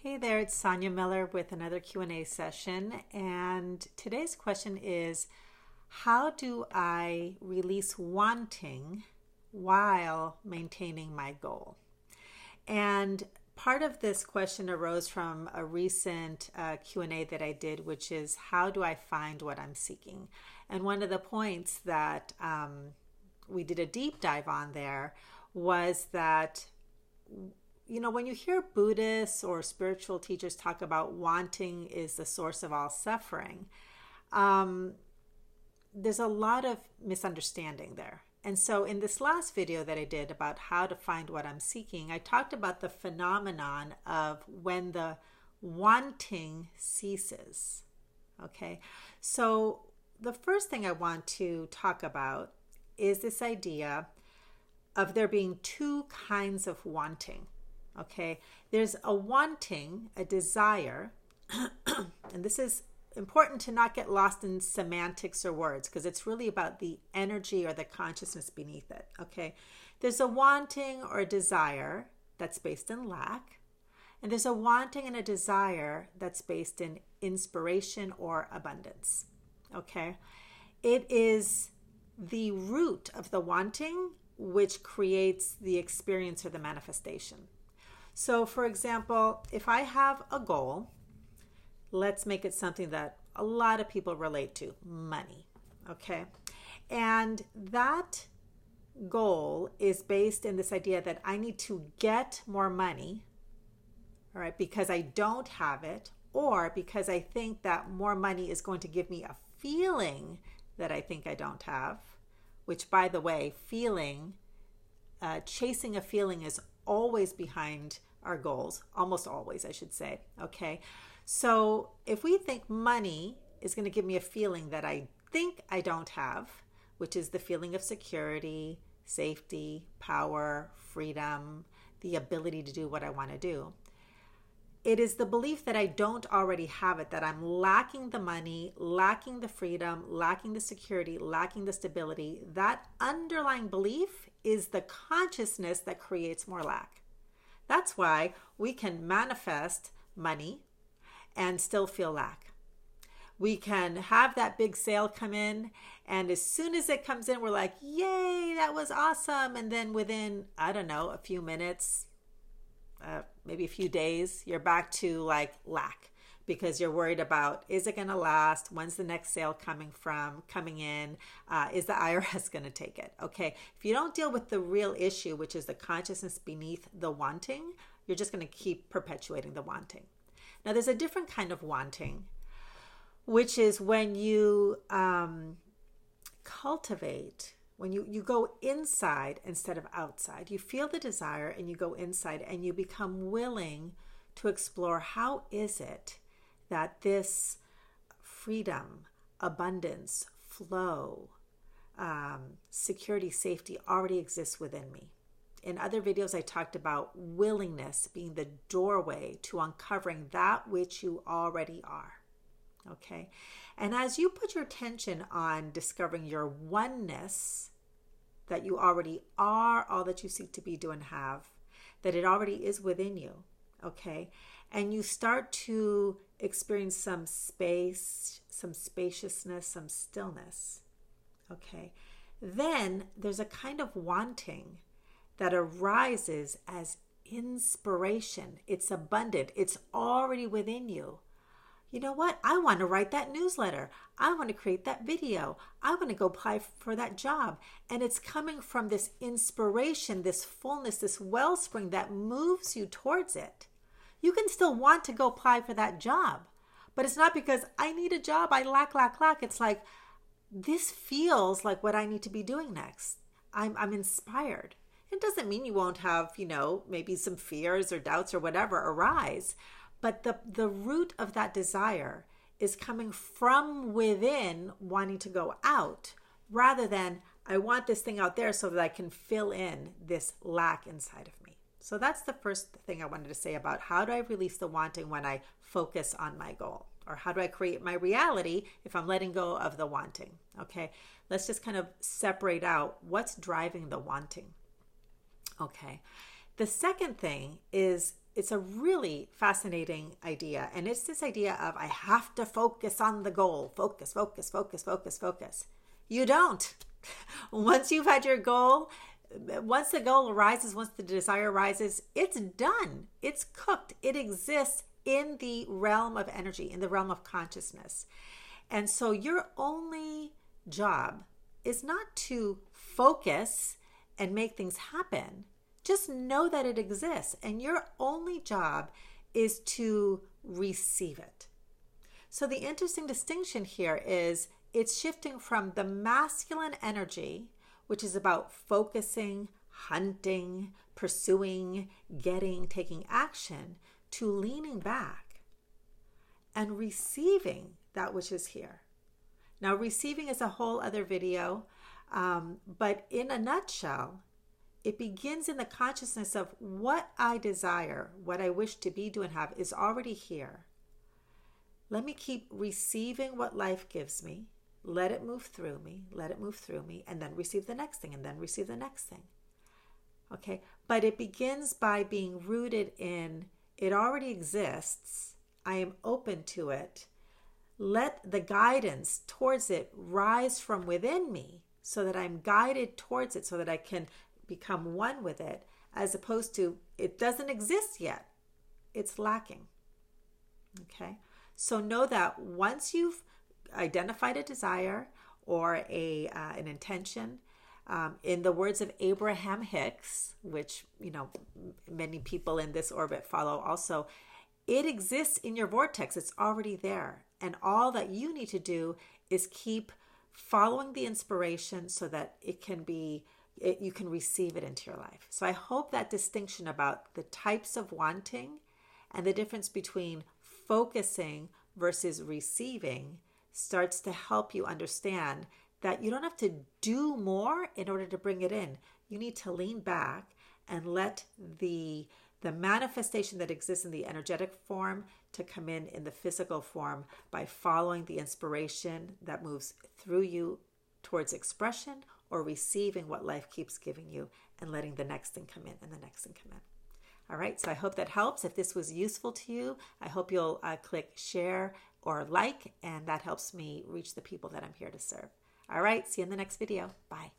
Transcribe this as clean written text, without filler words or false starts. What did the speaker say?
Hey there, it's Sonia Miller with another Q&A session, and today's question is, how do I release wanting while maintaining my goal? And part of this question arose from a recent Q&A that I did, which is, how do I find what I'm seeking? And one of the points that we did a deep dive on there was that when you hear Buddhists or spiritual teachers talk about wanting is the source of all suffering, there's a lot of misunderstanding there. And so in this last video that I did about how to find what I'm seeking, I talked about the phenomenon of when the wanting ceases. Okay, so the first thing I want to talk about is this idea of there being two kinds of wanting. Okay, there's a wanting, a desire, and this is important to not get lost in semantics or words because it's really about the energy or the consciousness beneath it. Okay, there's a wanting or a desire that's based in lack, and there's a wanting and a desire that's based in inspiration or abundance. Okay, it is the root of the wanting which creates the experience or the manifestation. So, for example, if I have a goal, let's make it something that a lot of people relate to, money, okay? And that goal is based in this idea that I need to get more money, all right, because I don't have it, or because I think that more money is going to give me a feeling that I think I don't have, which, by the way, chasing a feeling is always behind our goals, almost always, I should say. Okay, so if we think money is going to give me a feeling that I think I don't have, which is the feeling of security, safety, power, freedom, the ability to do what I want to do, it is the belief that I don't already have it, that I'm lacking the money, lacking the freedom, lacking the security, lacking the stability. That underlying belief is the consciousness that creates more lack. That's why we can manifest money and still feel lack. We can have that big sale come in, and as soon as it comes in, we're like, yay, that was awesome. And then within, I don't know, a few minutes, maybe a few days, you're back to like lack because you're worried about, is it going to last? When's the next sale coming in? Is the IRS going to take it? Okay. If you don't deal with the real issue, which is the consciousness beneath the wanting, you're just going to keep perpetuating the wanting. Now, there's a different kind of wanting, which is when you cultivate, when you go inside instead of outside. You feel the desire and you go inside and you become willing to explore, how is it that this freedom, abundance, flow, security, safety already exists within me. In other videos, I talked about willingness being the doorway to uncovering that which you already are. Okay. And as you put your attention on discovering your oneness, that you already are all that you seek to be, do, and have, that it already is within you. Okay. And you start to experience some space, some spaciousness, some stillness. Okay. Then there's a kind of wanting that arises as inspiration. It's abundant. It's already within you. You know what? I want to write that newsletter. I want to create that video. I want to go apply for that job. And it's coming from this inspiration, this fullness, this wellspring that moves you towards it. You can still want to go apply for that job, but it's not because I need a job, I lack. It's like, this feels like what I need to be doing next. I'm inspired. It doesn't mean you won't have, maybe some fears or doubts or whatever arise. But the root of that desire is coming from within, wanting to go out, rather than I want this thing out there so that I can fill in this lack inside of me. So that's the first thing I wanted to say about how do I release the wanting when I focus on my goal? Or how do I create my reality if I'm letting go of the wanting? Okay, let's just kind of separate out what's driving the wanting. Okay, the second thing is it's a really fascinating idea. And it's this idea of I have to focus on the goal. Focus, focus, focus, focus, focus. You don't. Once you've had your goal, once the goal arises, once the desire arises, it's done. It's cooked. It exists in the realm of energy, in the realm of consciousness. And so your only job is not to focus and make things happen. Just know that it exists, and your only job is to receive it. So the interesting distinction here is it's shifting from the masculine energy, which is about focusing, hunting, pursuing, getting, taking action, to leaning back and receiving that which is here. Now, receiving is a whole other video, but in a nutshell, it begins in the consciousness of what I desire, what I wish to be, do, and have is already here. Let me keep receiving what life gives me. Let it move through me. Let it move through me. And then receive the next thing. And then receive the next thing. Okay? But it begins by being rooted in it already exists. I am open to it. Let the guidance towards it rise from within me so that I'm guided towards it, so that I can become one with it, as opposed to it doesn't exist yet. It's lacking. Okay? So know that once you've identified a desire or an intention, in the words of Abraham Hicks, which many people in this orbit follow also, it exists in your vortex. It's already there. And all that you need to do is keep following the inspiration so that you can receive it into your life. So I hope that distinction about the types of wanting and the difference between focusing versus receiving starts to help you understand that you don't have to do more in order to bring it in. You need to lean back and let the manifestation that exists in the energetic form to come in the physical form by following the inspiration that moves through you towards expression, or receiving what life keeps giving you and letting the next thing come in and the next thing come in. All right, so I hope that helps. If this was useful to you, I hope you'll click share or like, and that helps me reach the people that I'm here to serve. All right, see you in the next video. Bye.